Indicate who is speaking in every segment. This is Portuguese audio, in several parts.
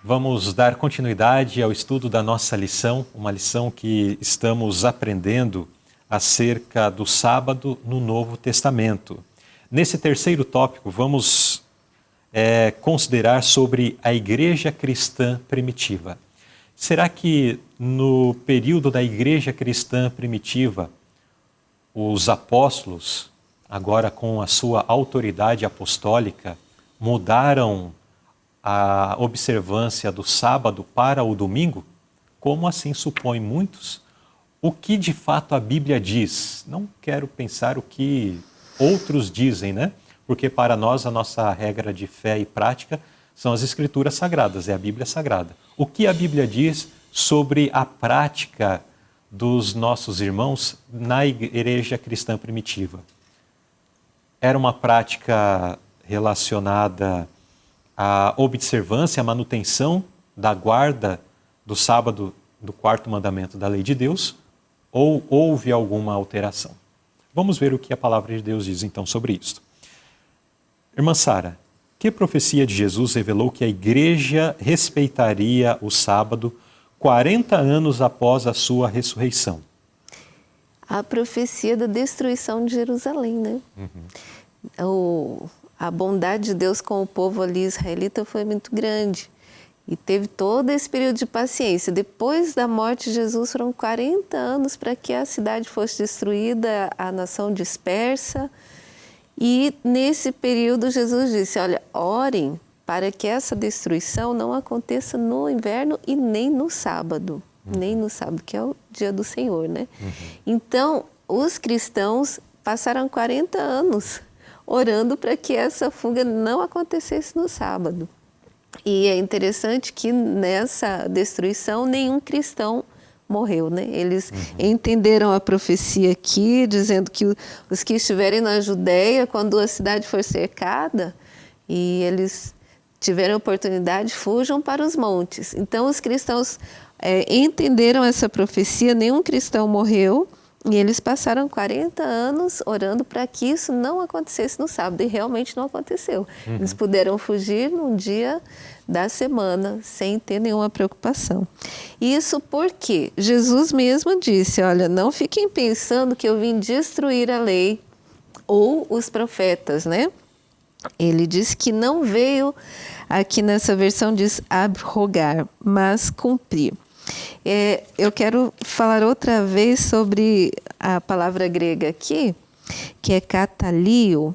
Speaker 1: Vamos dar continuidade ao estudo da nossa lição, uma lição que estamos aprendendo acerca do sábado no Novo Testamento. Nesse terceiro tópico, vamos considerar sobre a igreja cristã primitiva. Será que no período da igreja cristã primitiva, os apóstolos, agora com a sua autoridade apostólica, mudaram a observância do sábado para o domingo? Como assim supõem muitos? O que de fato a Bíblia diz? Não quero pensar o que outros dizem, né? Porque para nós a nossa regra de fé e prática são as Escrituras Sagradas, é a Bíblia Sagrada. O que a Bíblia diz sobre a prática dos nossos irmãos na igreja cristã primitiva? Era uma prática relacionada à observância, à manutenção da guarda do sábado do quarto mandamento da lei de Deus, ou houve alguma alteração? Vamos ver o que a palavra de Deus diz então sobre isso. Irmã Sara, que profecia de Jesus revelou que a igreja respeitaria o sábado 40 anos após a sua ressurreição?
Speaker 2: A profecia da destruição de Jerusalém, né? A bondade de Deus com o povo ali israelita foi muito grande. E teve todo esse período de paciência. Depois da morte de Jesus, foram 40 anos para que a cidade fosse destruída, a nação dispersa. E nesse período Jesus disse, olha, orem para que essa destruição não aconteça no inverno e nem no sábado. Nem no sábado, que é o dia do Senhor, né? Então, os cristãos passaram 40 anos orando para que essa fuga não acontecesse no sábado. E é interessante que nessa destruição nenhum cristão morreu, né? Eles entenderam a profecia aqui, dizendo que os que estiverem na Judéia, quando a cidade for cercada, e eles tiverem oportunidade, fujam para os montes. Então os cristãos entenderam essa profecia, nenhum cristão morreu, e eles passaram 40 anos orando para que isso não acontecesse no sábado, e realmente não aconteceu. Eles puderam fugir num dia da semana, sem ter nenhuma preocupação. Isso porque Jesus mesmo disse, olha, não fiquem pensando que eu vim destruir a lei ou os profetas, né? Ele disse que não veio, aqui nessa versão diz abrogar, mas cumprir. Eu quero falar outra vez sobre a palavra grega aqui, que é katalio.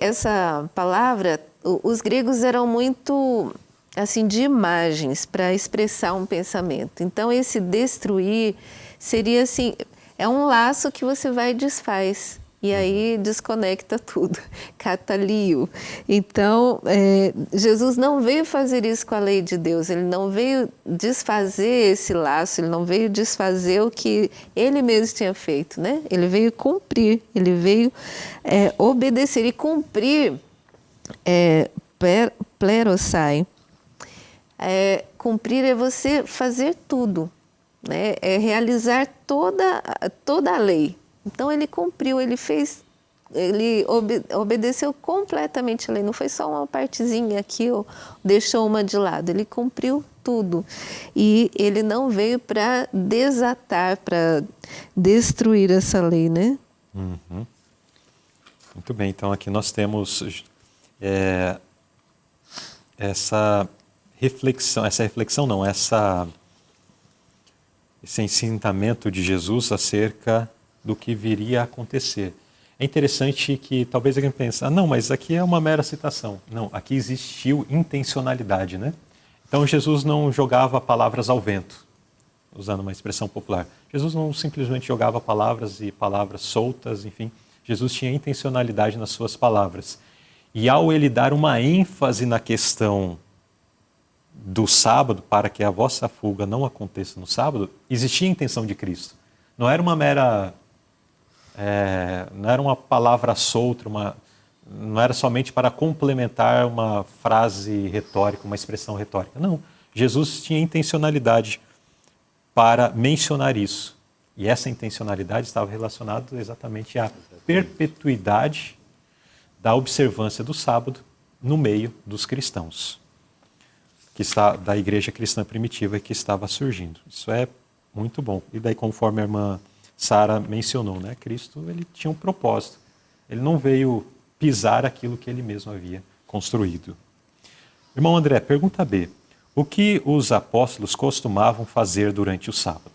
Speaker 2: Essa palavra, os gregos eram muito assim de imagens para expressar um pensamento. Então esse destruir seria assim, é um laço que você vai e desfaz. E aí desconecta tudo, katalio. Então, Jesus não veio fazer isso com a lei de Deus, ele não veio desfazer esse laço, ele não veio desfazer o que ele mesmo tinha feito, né? Ele veio cumprir, ele veio obedecer e cumprir, plerosai. Cumprir é você fazer tudo, né? É realizar toda a lei. Então ele cumpriu, ele obedeceu completamente a lei, não foi só uma partezinha aqui, ou deixou uma de lado, ele cumpriu tudo. E ele não veio para desatar, para destruir essa lei, né?
Speaker 1: Muito bem, então aqui nós temos esse ensinamento de Jesus acerca do que viria a acontecer. É interessante que talvez alguém pense, não, mas aqui é uma mera citação. Não, aqui existiu intencionalidade, né? Então Jesus não jogava palavras ao vento, usando uma expressão popular. Jesus não simplesmente jogava palavras e palavras soltas, enfim. Jesus tinha intencionalidade nas suas palavras. E ao ele dar uma ênfase na questão do sábado, para que a vossa fuga não aconteça no sábado, existia a intenção de Cristo. Não era uma mera... não era uma palavra solta, não era somente para complementar uma frase retórica, uma expressão retórica. Não, Jesus tinha intencionalidade para mencionar isso. E essa intencionalidade estava relacionada exatamente à perpetuidade da observância do sábado no meio dos cristãos, da igreja cristã primitiva que estava surgindo. Isso é muito bom. E daí, conforme a irmã Sara mencionou, né, Cristo ele tinha um propósito. Ele não veio pisar aquilo que ele mesmo havia construído. Irmão André, pergunta B. O que os apóstolos costumavam fazer durante o sábado?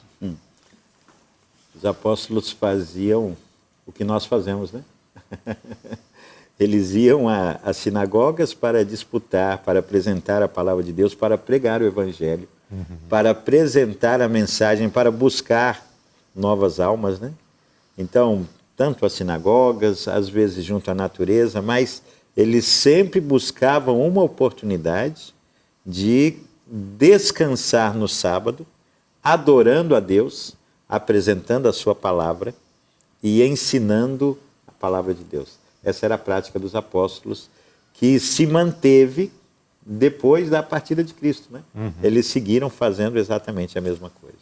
Speaker 3: Os apóstolos faziam o que nós fazemos, né? Eles iam às sinagogas para disputar, para apresentar a palavra de Deus, para pregar o evangelho, para apresentar a mensagem, para buscar novas almas, né? Então, tanto as sinagogas, às vezes junto à natureza, mas eles sempre buscavam uma oportunidade de descansar no sábado, adorando a Deus, apresentando a sua palavra e ensinando a palavra de Deus. Essa era a prática dos apóstolos, que se manteve depois da partida de Cristo, né? Eles seguiram fazendo exatamente a mesma coisa.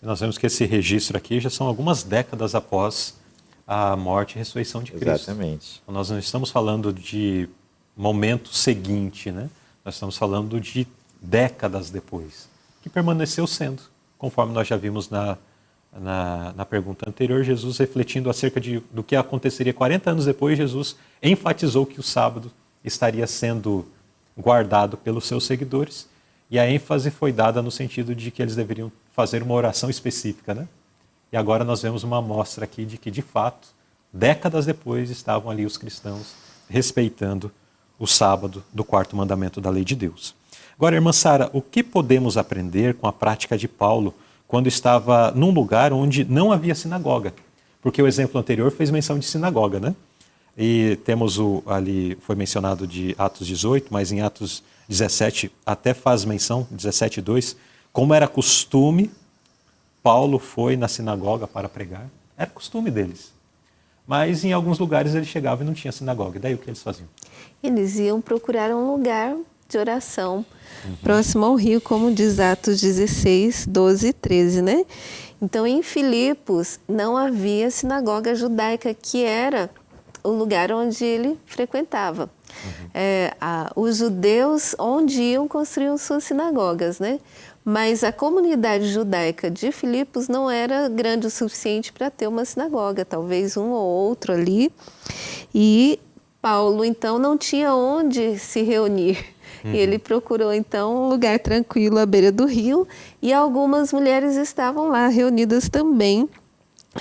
Speaker 1: Nós vemos que esse registro aqui já são algumas décadas após a morte e ressurreição de Cristo.
Speaker 3: Exatamente.
Speaker 1: Então, nós não estamos falando de momento seguinte, né? Nós estamos falando de décadas depois, que permaneceu sendo, conforme nós já vimos na pergunta anterior, Jesus refletindo acerca do que aconteceria 40 anos depois, Jesus enfatizou que o sábado estaria sendo guardado pelos seus seguidores, e a ênfase foi dada no sentido de que eles deveriam fazer uma oração específica, né? E agora nós vemos uma amostra aqui de que, de fato, décadas depois estavam ali os cristãos respeitando o sábado do quarto mandamento da lei de Deus. Agora, irmã Sara, o que podemos aprender com a prática de Paulo quando estava num lugar onde não havia sinagoga? Porque o exemplo anterior fez menção de sinagoga, né? E temos ali, foi mencionado de Atos 18, mas em Atos 17 até faz menção, 17:2, como era costume, Paulo foi na sinagoga para pregar. Era costume deles. Mas em alguns lugares ele chegava e não tinha sinagoga. E daí o que eles faziam?
Speaker 2: Eles iam procurar um lugar de oração próximo ao rio, como diz Atos 16, 12 e 13, né? Então, em Filipos, não havia sinagoga judaica, que era o lugar onde ele frequentava. Os judeus, onde iam, construíam suas sinagogas, né? Mas a comunidade judaica de Filipos não era grande o suficiente para ter uma sinagoga, talvez um ou outro ali. E Paulo, então, não tinha onde se reunir. E ele procurou, então, um lugar tranquilo à beira do rio, e algumas mulheres estavam lá reunidas também,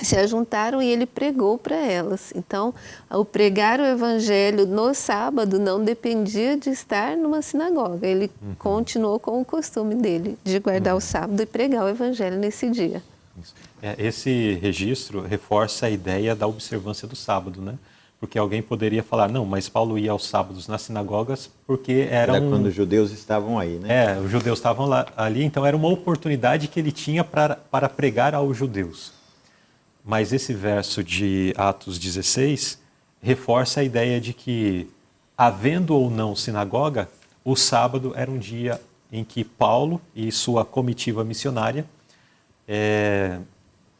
Speaker 2: se ajuntaram e ele pregou para elas. Então, ao pregar o evangelho no sábado não dependia de estar numa sinagoga. Ele continuou com o costume dele de guardar o sábado e pregar o evangelho nesse dia.
Speaker 1: Esse registro reforça a ideia da observância do sábado, né? Porque alguém poderia falar, não, mas Paulo ia aos sábados nas sinagogas porque era
Speaker 3: quando os judeus estavam aí, né?
Speaker 1: Os judeus estavam ali, então era uma oportunidade que ele tinha para pregar aos judeus. Mas esse verso de Atos 16 reforça a ideia de que, havendo ou não sinagoga, o sábado era um dia em que Paulo e sua comitiva missionária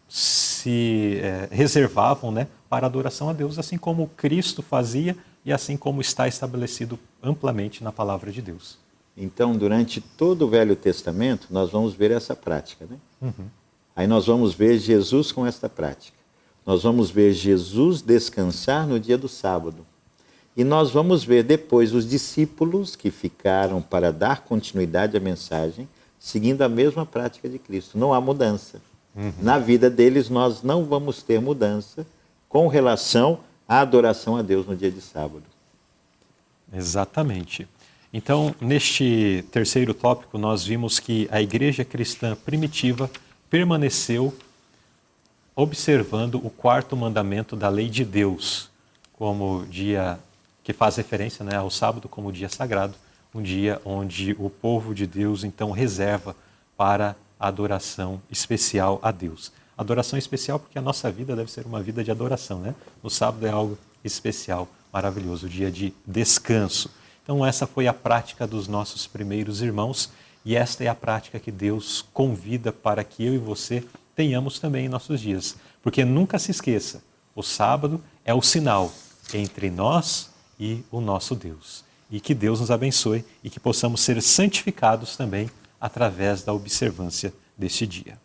Speaker 1: se reservavam, né, para adoração a Deus, assim como Cristo fazia e assim como está estabelecido amplamente na palavra de Deus.
Speaker 3: Então, durante todo o Velho Testamento, nós vamos ver essa prática, né? Aí nós vamos ver Jesus com esta prática. Nós vamos ver Jesus descansar no dia do sábado. E nós vamos ver depois os discípulos que ficaram para dar continuidade à mensagem, seguindo a mesma prática de Cristo. Não há mudança. Na vida deles, nós não vamos ter mudança com relação à adoração a Deus no dia de sábado.
Speaker 1: Exatamente. Então, neste terceiro tópico, nós vimos que a igreja cristã primitiva permaneceu observando o quarto mandamento da lei de Deus, como dia que faz referência, né, ao sábado como dia sagrado, um dia onde o povo de Deus então reserva para a adoração especial a Deus. Adoração especial porque a nossa vida deve ser uma vida de adoração, né? No sábado é algo especial, maravilhoso, dia de descanso. Então essa foi a prática dos nossos primeiros irmãos e esta é a prática que Deus convida para que eu e você tenhamos também em nossos dias. Porque nunca se esqueça, o sábado é o sinal entre nós e o nosso Deus. e que Deus nos abençoe e que possamos ser santificados também através da observância deste dia.